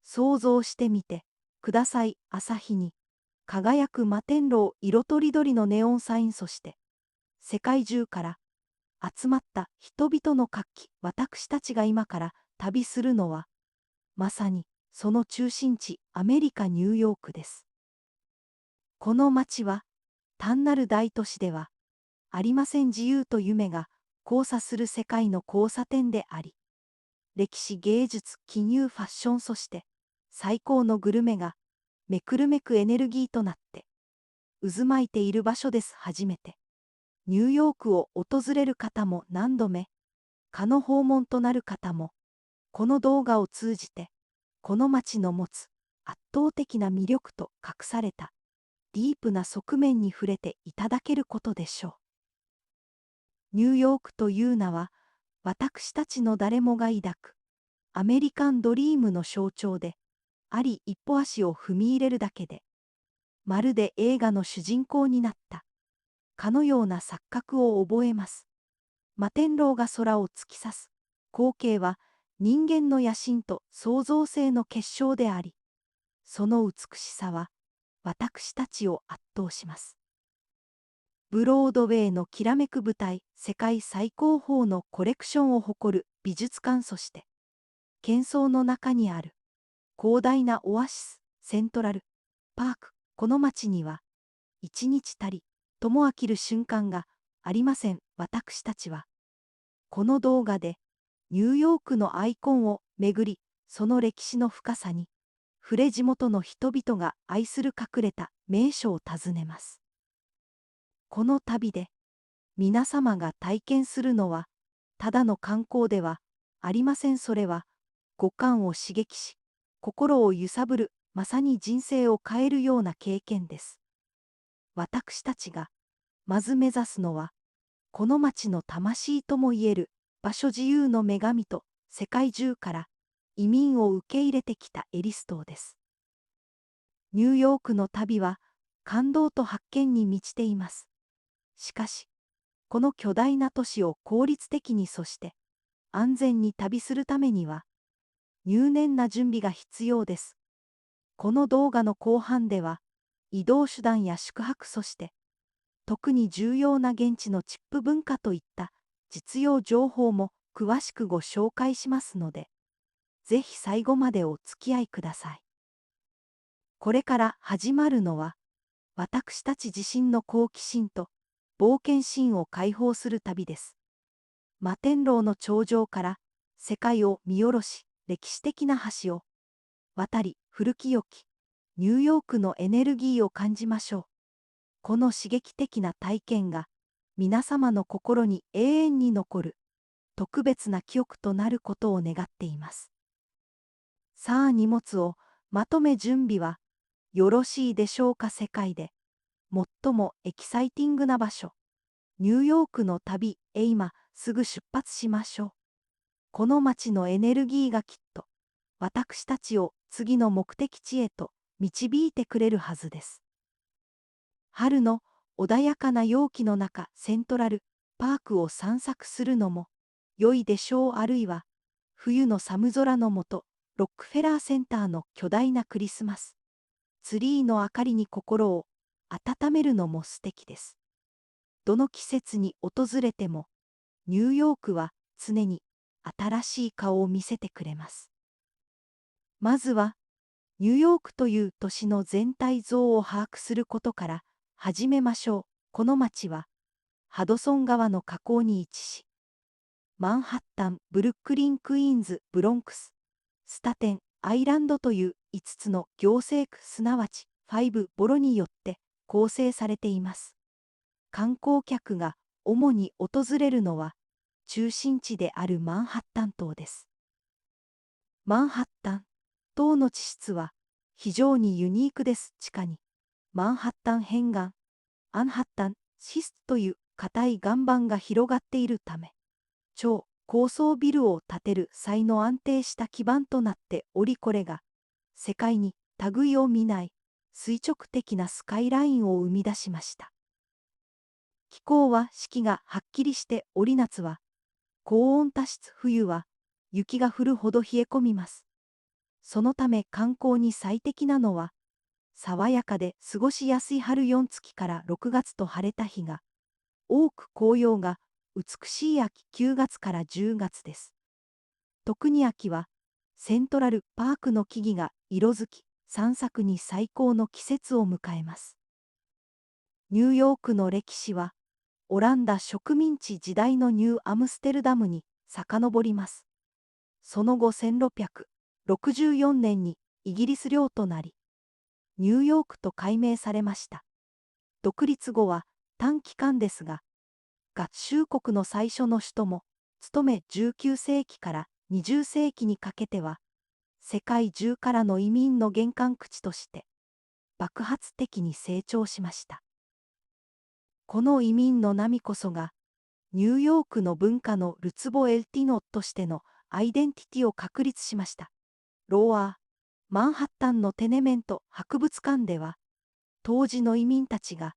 想像してみてください。朝日に輝く摩天楼、色とりどりのネオンサイン、そして世界中から集まった人々の活気。私たちが今から旅するのはまさにその中心地、アメリカ・ニューヨークです。この街は単なる大都市ではありません。自由と夢が交差する世界の交差点であり、歴史、芸術、金融、ファッション、そして最高のグルメがめくるめくエネルギーとなって渦巻いている場所です。初めてニューヨークを訪れる方も、何度目かの訪問となる方も、この動画を通じてこの街の持つ圧倒的な魅力と隠されたディープな側面に触れていただけることでしょう。ニューヨークという名は、私たちの誰もが抱くアメリカンドリームの象徴であり、一歩足を踏み入れるだけでまるで映画の主人公になったかのような錯覚を覚えます。摩天楼が空を突き刺す光景は、人間の野心と創造性の結晶であり、その美しさは私たちを圧倒します。ブロードウェイのきらめく舞台、世界最高峰のコレクションを誇る美術館、そして喧騒の中にある広大なオアシス、セントラルパーク。この街には一日たりとも飽きる瞬間がありません。私たちはこの動画でニューヨークのアイコンを巡り、その歴史の深さに触れ、地元の人々が愛する隠れた名所を訪ねます。この旅で皆様が体験するのはただの観光ではありません。それは五感を刺激し、心を揺さぶる、まさに人生を変えるような経験です。私たちがまず目指すのは、この街の魂ともいえる場所、自由の女神と世界中から移民を受け入れてきたエリス島です。ニューヨークの旅は感動と発見に満ちています。しかし、この巨大な都市を効率的に、そして安全に旅するためには入念な準備が必要です。この動画の後半では、移動手段や宿泊、そして特に重要な現地のチップ文化といった実用情報も詳しくご紹介しますので、ぜひ最後までお付き合いください。これから始まるのは、私たち自身の好奇心と冒険心を解放する旅です。摩天楼の頂上から世界を見下ろし、歴史的な橋を渡り、古き良きニューヨークのエネルギーを感じましょう。この刺激的な体験が皆様の心に永遠に残る特別な記憶となることを願っています。さあ、荷物をまとめ、準備はよろしいでしょうか。世界で最もエキサイティングな場所、ニューヨークの旅へ今すぐ出発しましょう。この街のエネルギーがきっと私たちを次の目的地へと導いてくれるはずです。春の穏やかな陽気の中、セントラルパークを散策するのも良いでしょう。あるいは冬の寒空の下、ロックフェラーセンターの巨大なクリスマスツリーの明かりに心を温めるのも素敵です。どの季節に訪れてもニューヨークは常に新しい顔を見せてくれます。まずはニューヨークという都市の全体像を把握することから始めましょう。この街はハドソン川の河口に位置し、マンハッタン、ブルックリン、クイーンズ、ブロンクス、スタテンアイランドという5つの行政区、すなわち5ボロによって構成されています。観光客が主に訪れるのは中心地であるマンハッタン島です。マンハッタン島の地質は非常にユニークです。地下にマンハッタン片岩、アンハッタンシストという硬い岩盤が広がっているため、超高層ビルを建てる際の安定した基盤となっており、これが世界に類を見ない垂直的なスカイラインを生み出しました。気候は四季がはっきりしており、夏は高温多湿、冬は雪が降るほど冷え込みます。そのため観光に最適なのは、爽やかで過ごしやすい春4月から6月と晴れた日が、多く紅葉が美しい秋9月から10月です。特に秋は、セントラルパークの木々が色づき、散策に最高の季節を迎えます。ニューヨークの歴史は、オランダ植民地時代のニューアムステルダムに遡ります。その後1664年にイギリス領となり、ニューヨークと改名されました。独立後は短期間ですが、合衆国の最初の首都も務め19世紀から20世紀にかけては、世界中からの移民の玄関口として爆発的に成長しました。この移民の波こそが、ニューヨークの文化のルツボ・エルティノとしてのアイデンティティを確立しました。ローアー、マンハッタンのテネメント博物館では、当時の移民たちが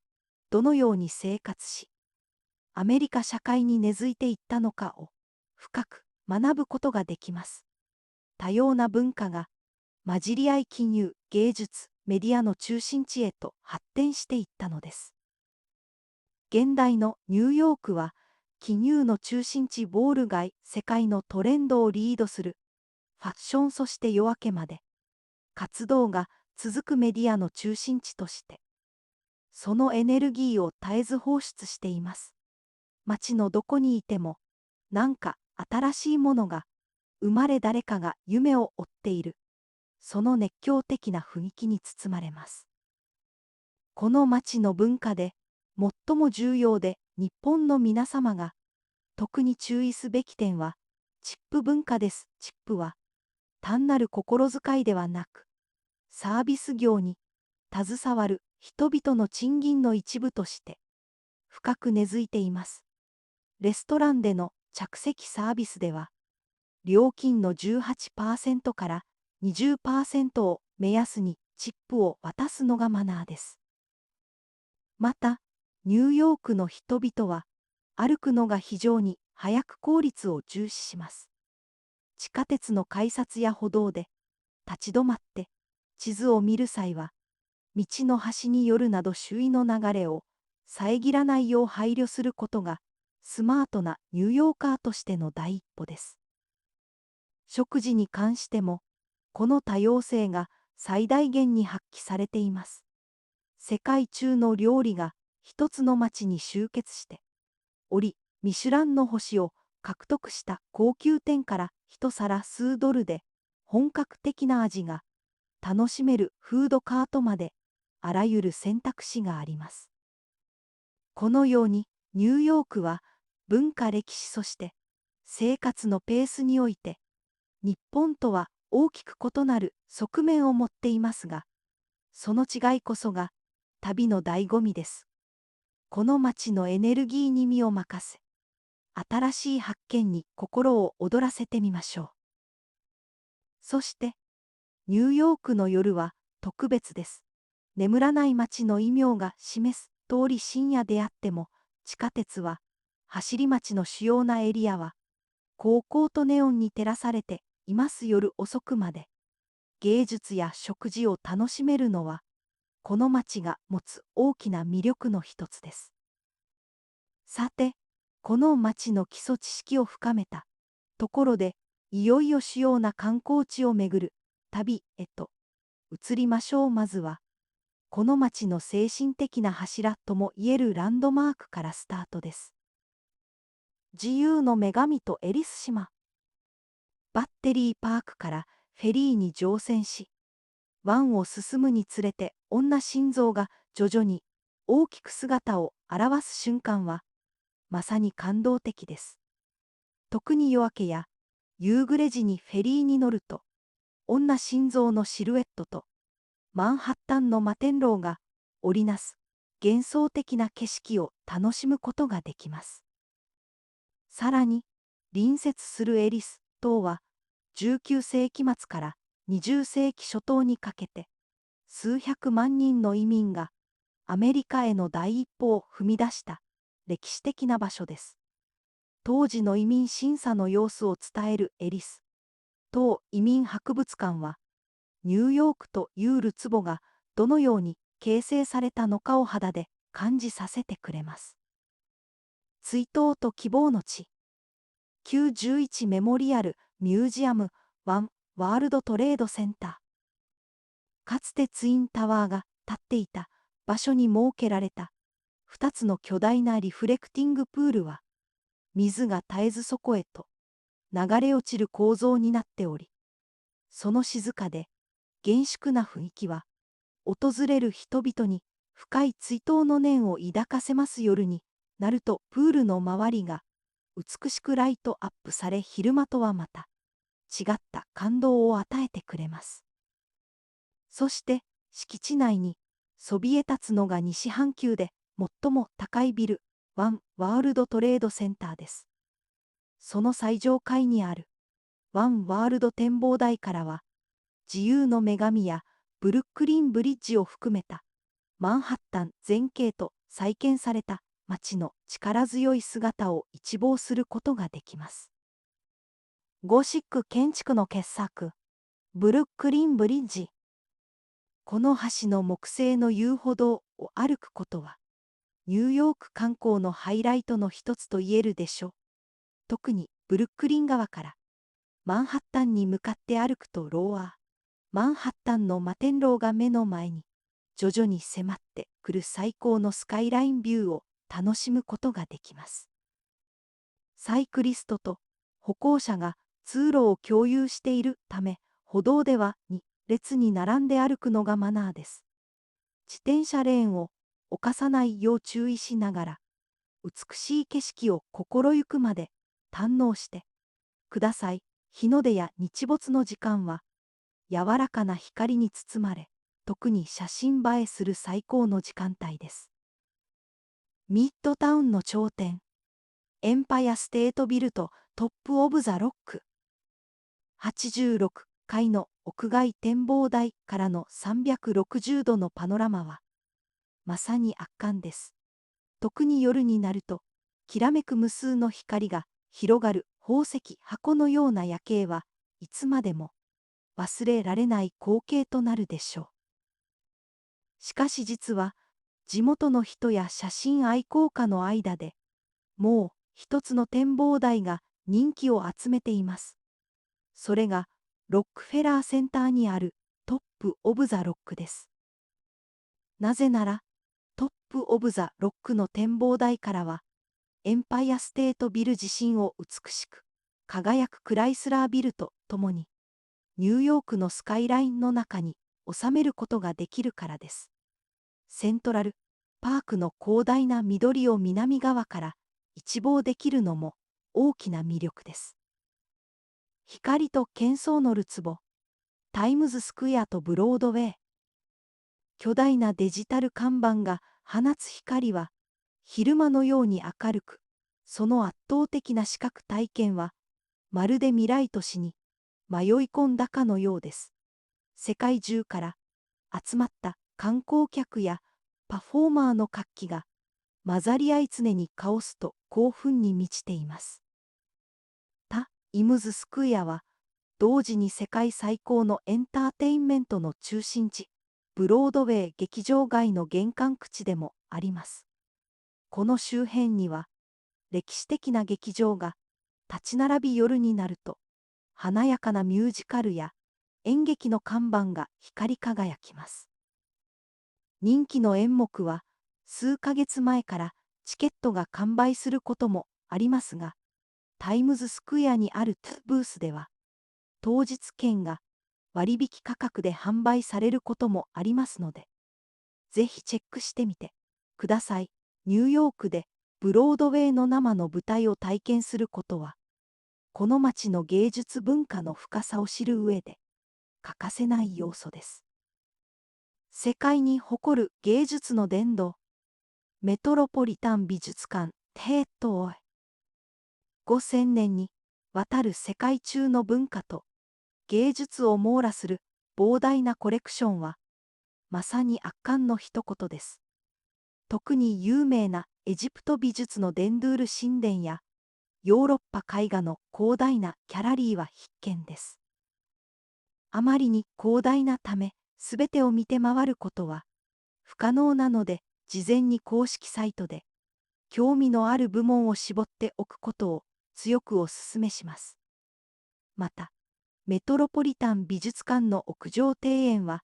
どのように生活し、アメリカ社会に根付いていったのかを深く学ぶことができます。多様な文化が混じり合い金融、芸術、メディアの中心地へと発展していったのです。現代のニューヨークは、金融の中心地ウォール街、世界のトレンドをリードするファッション、そして夜明けまで活動が続くメディアの中心地として、そのエネルギーを絶えず放出しています。街のどこにいても、なんか新しいものが生まれ、誰かが夢を追っている。その熱狂的な雰囲気に包まれます。この街の文化で最も重要で、日本の皆様が特に注意すべき点は、チップ文化です。チップは単なる心遣いではなく、サービス業に携わる人々の賃金の一部として深く根付いています。レストランでの着席サービスでは、料金の 18% から20% を目安にチップを渡すのがマナーです。また、ニューヨークの人々は、歩くのが非常に早く効率を重視します。地下鉄の改札や歩道で立ち止まって地図を見る際は、道の端に寄るなど周囲の流れを遮らないよう配慮することが、スマートなニューヨーカーとしての第一歩です。食事に関しても、この多様性が最大限に発揮されています。世界中の料理が一つの町に集結しており、ミシュランの星を獲得した高級店から一皿数ドルで本格的な味が楽しめるフードカートまで、あらゆる選択肢があります。このようにニューヨークは文化、歴史、そして生活のペースにおいて日本とは大きく異なる側面を持っていますが、その違いこそが旅の醍醐味です。この街のエネルギーに身を任せ、新しい発見に心を躍らせてみましょう。そして、ニューヨークの夜は特別です。眠らない街の異名が示す通り、深夜であっても、地下鉄は、走り町の主要なエリアは、高々とネオンに照らされています。夜遅くまで、芸術や食事を楽しめるのは、この街が持つ大きな魅力の一つです。さて、この街の基礎知識を深めたところで、いよいよ主要な観光地を巡る旅へと移りましょう。まずは、この街の精神的な柱ともいえるランドマークからスタートです。自由の女神とエリス島。バッテリーパークからフェリーに乗船し、湾を進むにつれて女心臓が徐々に大きく姿を現す瞬間は、まさに感動的です。特に夜明けや夕暮れ時にフェリーに乗ると、女心臓のシルエットとマンハッタンの摩天楼が織りなす幻想的な景色を楽しむことができます。さらに、隣接するエリス島は、19世紀末から20世紀初頭にかけて、数百万人の移民がアメリカへの第一歩を踏み出した歴史的な場所です。当時の移民審査の様子を伝えるエリス島移民博物館は、ニューヨークというるつぼがどのように形成されたのかを肌で感じさせてくれます。追悼と希望の地。911メモリアルミュージアムワンワールドトレードセンター。かつてツインタワーが立っていた場所に設けられた2つの巨大なリフレクティングプールは、水が絶えずそこへと流れ落ちる構造になっており、その静かで厳粛な雰囲気は、訪れる人々に深い追悼の念を抱かせます。夜になるとプールの周りが美しくライトアップされ、昼間とはまた違った感動を与えてくれます。そして敷地内にそびえ立つのが西半球で最も高いビル、ワンワールドトレードセンターです。その最上階にあるワンワールド展望台からは、自由の女神やブルックリンブリッジを含めたマンハッタン全景と再建された街の力強い姿を一望することができます。ゴシック建築の傑作、ブルックリンブリッジ。この橋の木製の遊歩道を歩くことは、ニューヨーク観光のハイライトの一つと言えるでしょう。特にブルックリン川からマンハッタンに向かって歩くと、ローアーマンハッタンの摩天楼が目の前に徐々に迫ってくる最高のスカイラインビューを楽しむことができます。サイクリストと歩行者が通路を共有しているため、歩道では2列に並んで歩くのがマナーです。自転車レーンを侵さないよう注意しながら、美しい景色を心ゆくまで堪能してください。日の出や日没の時間は柔らかな光に包まれ、特に写真映えする最高の時間帯です。ミッドタウンの頂点、エンパイアステートビルとトップオブザロック。86階の屋外展望台からの360度のパノラマは、まさに圧巻です。特に夜になると、きらめく無数の光が広がる宝石箱のような夜景はいつまでも忘れられない光景となるでしょう。しかし実は、地元の人や写真愛好家の間でもう一つの展望台が人気を集めています。それがロックフェラーセンターにあるトップオブザロックです。なぜなら、トップオブザロックの展望台からは、エンパイアステートビル自身を美しく輝くクライスラービルとともに、ニューヨークのスカイラインの中に収めることができるからです。セントラルパークの広大な緑を南側から一望できるのも大きな魅力です。光と喧騒のるつぼ、タイムズスクエアとブロードウェイ。巨大なデジタル看板が放つ光は昼間のように明るく、その圧倒的な視覚体験はまるで未来都市に迷い込んだかのようです。世界中から集まった観光客やパフォーマーの活気が混ざり合い、常にカオスと興奮に満ちています。タイムズスクエアは同時に世界最高のエンターテインメントの中心地、ブロードウェイ劇場街の玄関口でもあります。この周辺には歴史的な劇場が立ち並び、夜になると華やかなミュージカルや演劇の看板が光り輝きます。人気の演目は数ヶ月前からチケットが完売することもありますが、タイムズスクエアにあるブースでは当日券が割引価格で販売されることもありますので、ぜひチェックしてみてください。ニューヨークでブロードウェイの生の舞台を体験することは、この街の芸術文化の深さを知る上で欠かせない要素です。世界に誇る芸術の殿堂、メトロポリタン美術館テートオイ。5000年にわたる世界中の文化と芸術を網羅する膨大なコレクションは、まさに圧巻の一言です。特に有名なエジプト美術のデンドゥール神殿やヨーロッパ絵画の広大なギャラリーは必見です。あまりに広大なため、すべてを見て回ることは不可能なので、事前に公式サイトで興味のある部門を絞っておくことを強くお勧めします。また、メトロポリタン美術館の屋上庭園は、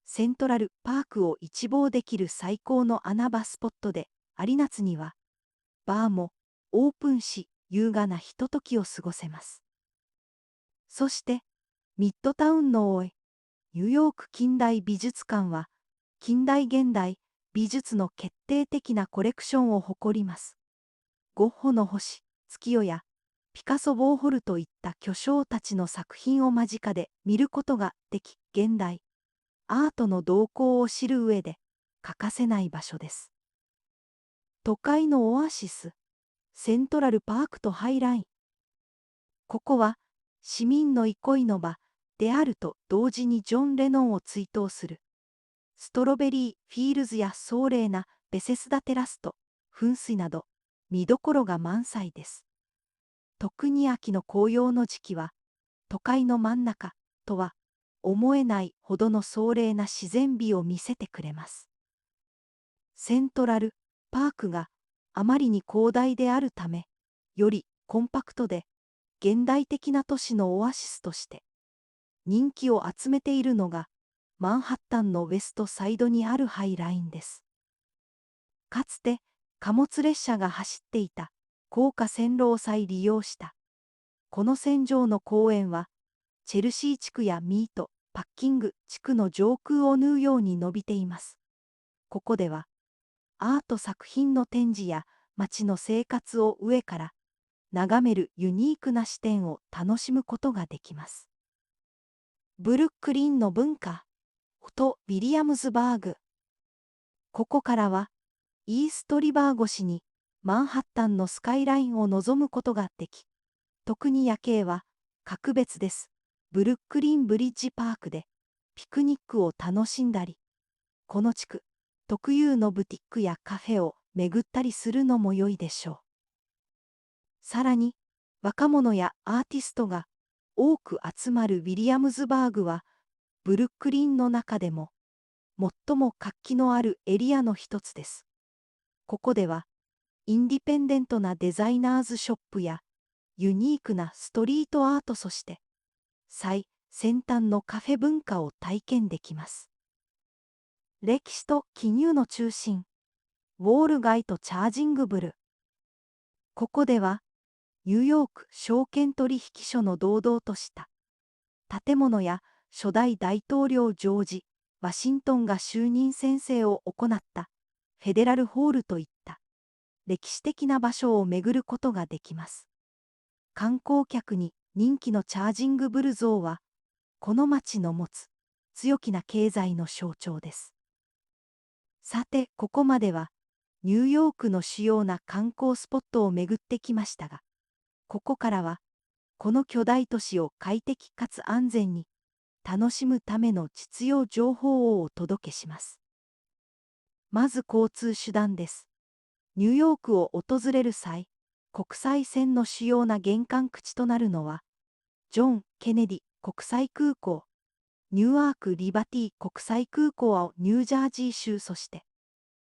セントラルパークを一望できる最高の穴場スポットで、あり夏には、バーもオープンし、優雅なひとときを過ごせます。そして、ミッドタウンのニューヨーク近代美術館は、近代現代美術の決定的なコレクションを誇ります。ゴッホの星、月夜やピカソ・ウォーホルといった巨匠たちの作品を間近で見ることができ、現代アートの動向を知る上で欠かせない場所です。都会のオアシス、セントラルパークとハイライン。ここは市民の憩いの場であると同時にジョン・レノンを追悼する。ストロベリーフィールズや壮麗なベセスダテラスと噴水など見どころが満載です。特に秋の紅葉の時期は都会の真ん中とは思えないほどの壮麗な自然美を見せてくれます。セントラルパークがあまりに広大であるため、よりコンパクトで現代的な都市のオアシスとして人気を集めているのがマンハッタンのウェストサイドにあるハイラインです。かつて貨物列車が走っていた高架線路を再利用したこの線上の公園はチェルシー地区やミート・パッキング地区の上空を縫うように伸びています。ここではアート作品の展示や街の生活を上から眺めるユニークな視点を楽しむことができます。ブルックリンの文化とウィリアムズバーグ。ここからはイーストリバー越しにマンハッタンのスカイラインを望むことができ、特に夜景は格別です。ブルックリンブリッジパークでピクニックを楽しんだり、この地区特有のブティックやカフェを巡ったりするのも良いでしょう。さらに若者やアーティストが多く集まるウィリアムズバーグはブルックリンの中でも最も活気のあるエリアの一つです。ここではインディペンデントなデザイナーズショップやユニークなストリートアート、そして最先端のカフェ文化を体験できます。歴史と記入の中心、ウォール街とチャージングブル。ここではニューヨーク証券取引所の堂々とした建物や初代大統領ジョージ・ワシントンが就任宣誓を行ったフェデラルホールといった歴史的な場所を巡ることができます。観光客に人気のチャージングブル像は、この街の持つ強気な経済の象徴です。さて、ここまではニューヨークの主要な観光スポットを巡ってきましたが、ここからはこの巨大都市を快適かつ安全に楽しむための実用情報をお届けします。まず交通手段です。ニューヨークを訪れる際、国際線の主要な玄関口となるのは、ジョン・ケネディ国際空港、ニューアーク・リバティ国際空港をニュージャージー州、そして、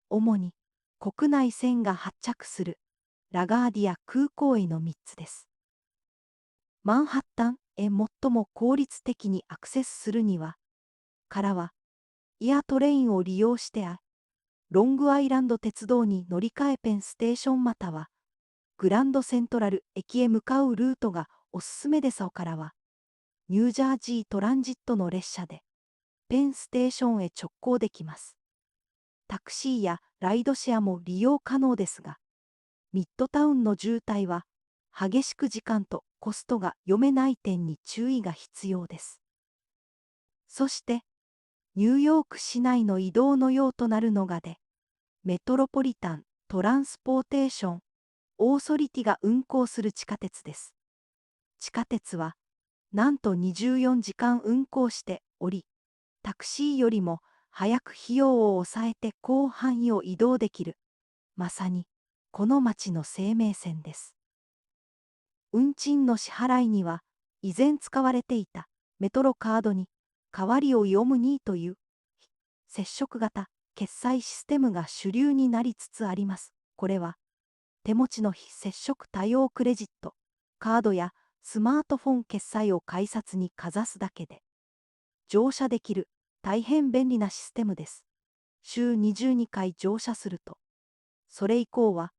主に国内線が発着するラガーディア空港への3つです。マンハッタンへ最も効率的にアクセスするには、からは、エアトレインを利用してロングアイランド鉄道に乗り換えペンステーションまたは、グランドセントラル駅へ向かうルートがおすすめです。からは、ニュージャージートランジットの列車で、ペンステーションへ直行できます。タクシーやライドシェアも利用可能ですが、ミッドタウンの渋滞は、激しく時間とコストが読めない点に注意が必要です。そして、ニューヨーク市内の移動の用となるのがメトロポリタン・トランスポーテーション・オーソリティが運行する地下鉄です。地下鉄は、なんと24時間運行しており、タクシーよりも早く費用を抑えて広範囲を移動できる。まさに、この街の生命線です。運賃の支払いには、以前使われていたメトロカードに代わりを読むにという接触型決済システムが主流になりつつあります。これは手持ちの非接触対応クレジット、カードやスマートフォン決済を改札にかざすだけで乗車できる大変便利なシステムです。週22回乗車すると、それ以降は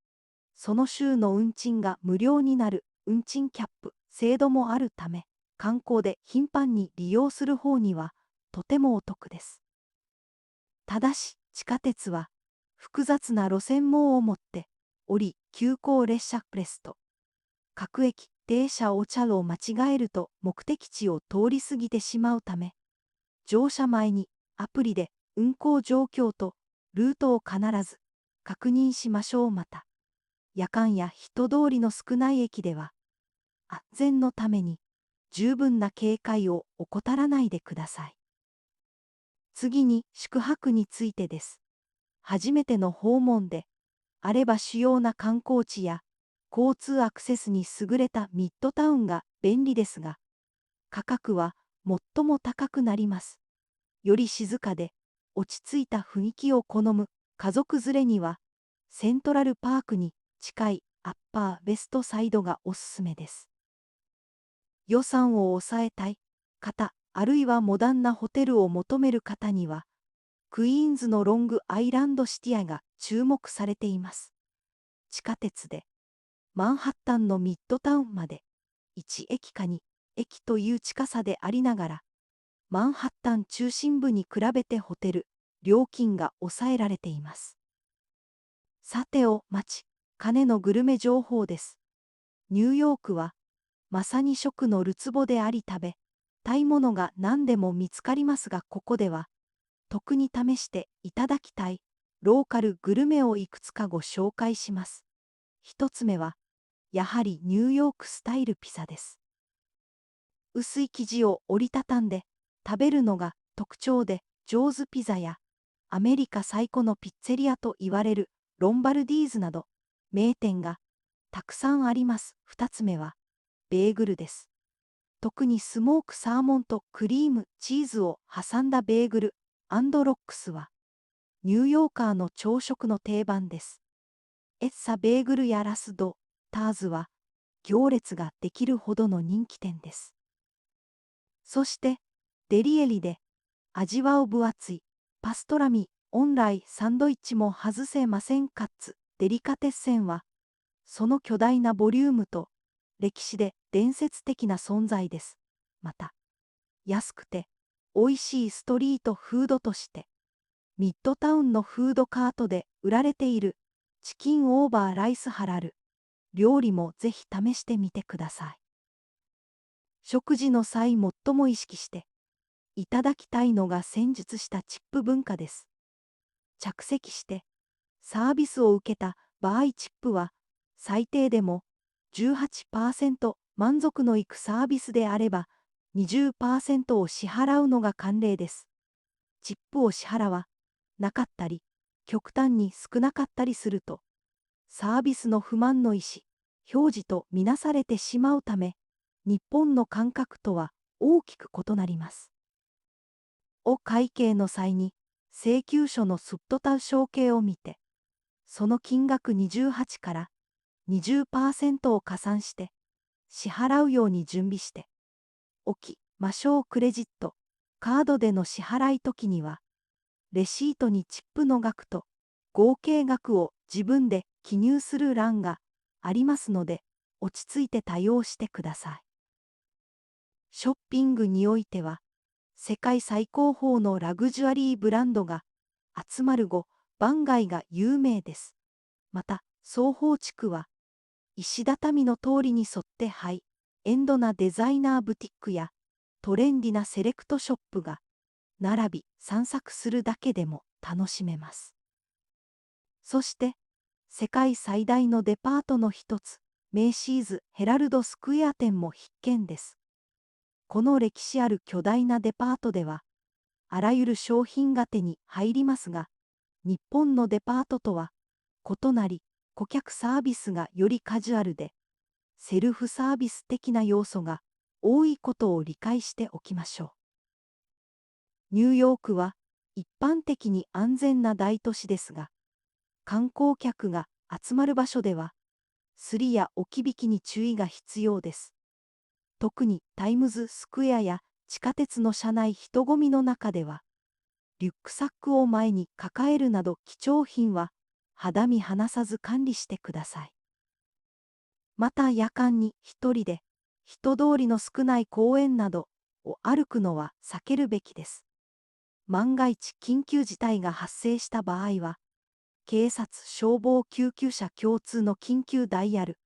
その週の運賃が無料になる運賃キャップ制度もあるため、観光で頻繁に利用する方にはとてもお得です。ただし、地下鉄は複雑な路線網を持っており、急行列車プレスと各駅停車お茶を間違えると目的地を通り過ぎてしまうため、乗車前にアプリで運行状況とルートを必ず確認しましょう。また、夜間や人通りの少ない駅では、安全のために十分な警戒を怠らないでください。次に宿泊についてです。初めての訪問であれば主要な観光地や交通アクセスに優れたミッドタウンが便利ですが、価格は最も高くなります。より静かで落ち着いた雰囲気を好む家族連れには、セントラルパークに近いアッパーウェストサイドがおすすめです。予算を抑えたい方、あるいはモダンなホテルを求める方には、クイーンズのロングアイランドシティアが注目されています。地下鉄でマンハッタンのミッドタウンまで1駅か2駅という近さでありながら、マンハッタン中心部に比べてホテル料金が抑えられています。さてお待ちかねのグルメ情報です。ニューヨークはまさに食のるつぼであり、食べたいものが何でも見つかりますが、ここでは特に試していただきたいローカルグルメをいくつかご紹介します。一つ目はやはりニューヨークスタイルピザです。薄い生地を折りたたんで食べるのが特徴で、ジョーズピザやアメリカ最古のピッツェリアと言われるロンバルディーズなど名店がたくさんあります。二つ目はベーグルです。特にスモークサーモンとクリームチーズを挟んだベーグル&ロックスはニューヨーカーの朝食の定番です。エッサベーグルやラスドターズは行列ができるほどの人気店です。そしてデリエリで味わう分厚いパストラミオンライサンドイッチも外せません。かつデリカテッセンはその巨大なボリュームと歴史で伝説的な存在です。また安くて美味しいストリートフードとしてミッドタウンのフードカートで売られているチキンオーバーライスハラル料理もぜひ試してみてください。食事の際最も意識していただきたいのが戦術したチップ文化です。着席してサービスを受けた場合、チップは最低でも 18% 満足のいくサービスであれば 20% を支払うのが慣例です。チップを支払わなかったり極端に少なかったりすると、サービスの不満の意思表示とみなされてしまうため、日本の感覚とは大きく異なります。お会計の際に請求書のスットタウ承継を見て、その金額28から20% を加算して支払うように準備しておきましょう。クレジットカードでの支払い時にはレシートにチップの額と合計額を自分で記入する欄がありますので、落ち着いて対応してください。ショッピングにおいては世界最高峰のラグジュアリーブランドが集まる番街が有名です。また双方地区は石畳の通りに沿ってハイエンドなデザイナーブティックやトレンディなセレクトショップが並び散策するだけでも楽しめます。そして世界最大のデパートの一つ、メイシーズヘラルドスクエア店も必見です。この歴史ある巨大なデパートではあらゆる商品が手に入りますが、日本のデパートとは異なり、顧客サービスがよりカジュアルでセルフサービス的な要素が多いことを理解しておきましょう。ニューヨークは一般的に安全な大都市ですが、観光客が集まる場所では、すりや置き引きに注意が必要です。特にタイムズスクエアや地下鉄の車内人混みの中では、リュックサックを前に抱えるなど貴重品は肌身離さず管理してください。また夜間に一人で人通りの少ない公園などを歩くのは避けるべきです。万が一緊急事態が発生した場合は、警察・消防・救急車共通の緊急ダイヤル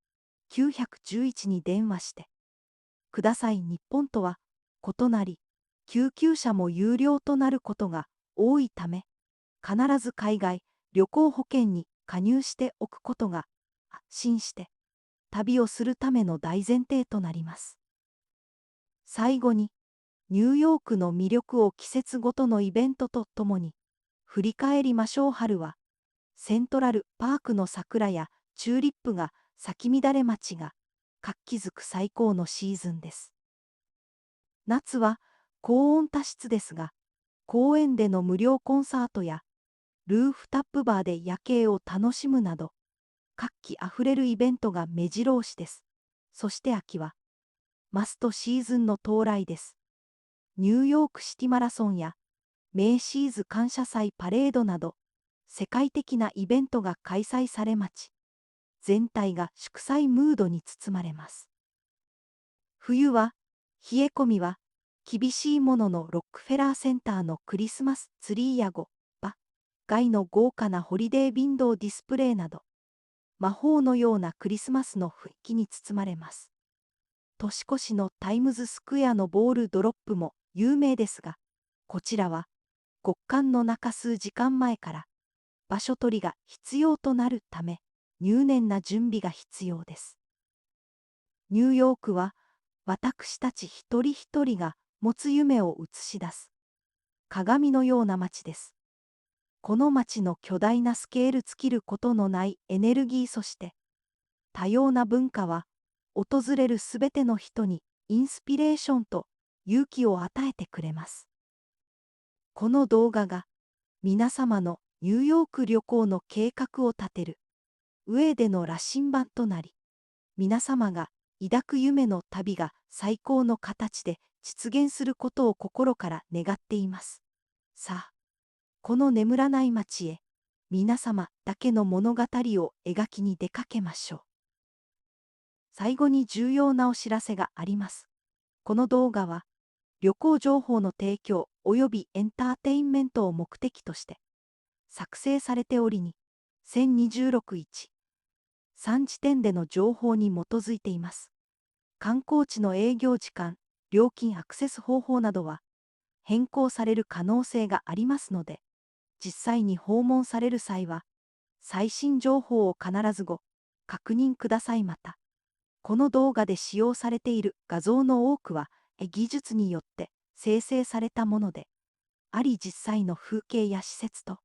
911に電話してください。日本とは異なり、救急車も有料となることが多いため、必ず海外旅行保険に加入しておくことが安心して旅をするための大前提となります。最後に、ニューヨークの魅力を季節ごとのイベントとともに振り返りましょう。春はセントラルパークの桜やチューリップが咲き乱れ、街が活気づく最高のシーズンです。夏は高温多湿ですが、公園での無料コンサートやルーフタップバーで夜景を楽しむなど、活気あふれるイベントが目白押しです。そして秋はマストシーズンの到来です。ニューヨークシティマラソンやメイシーズ感謝祭パレードなど、世界的なイベントが開催され、街全体が祝祭ムードに包まれます。冬は冷え込みは厳しいものの、ロックフェラーセンターのクリスマスツリーや外の豪華なホリデービンドウディスプレイなど、魔法のようなクリスマスの雰囲気に包まれます。年越しのタイムズスクエアのボールドロップも有名ですが、こちらは極寒の中数時間前から場所取りが必要となるため、入念な準備が必要です。ニューヨークは私たち一人一人が持つ夢を映し出す鏡のような街です。この街の巨大なスケール尽きることのないエネルギー、そして多様な文化は訪れるすべての人にインスピレーションと勇気を与えてくれます。この動画が皆様のニューヨーク旅行の計画を立てる上での羅針盤となり、皆様が抱く夢の旅が最高の形で実現することを心から願っています。さあ、この眠らない街へ、皆様だけの物語を描きに出かけましょう。最後に重要なお知らせがあります。この動画は、旅行情報の提供及びエンターテインメントを目的として作成されておりに、1026-1-3時点での情報に基づいています。観光地の営業時間、料金、アクセス方法などは変更される可能性がありますので、実際に訪問される際は、最新情報を必ずご確認ください。また、この動画で使用されている画像の多くは、技術によって生成されたものであり、実際の風景や施設と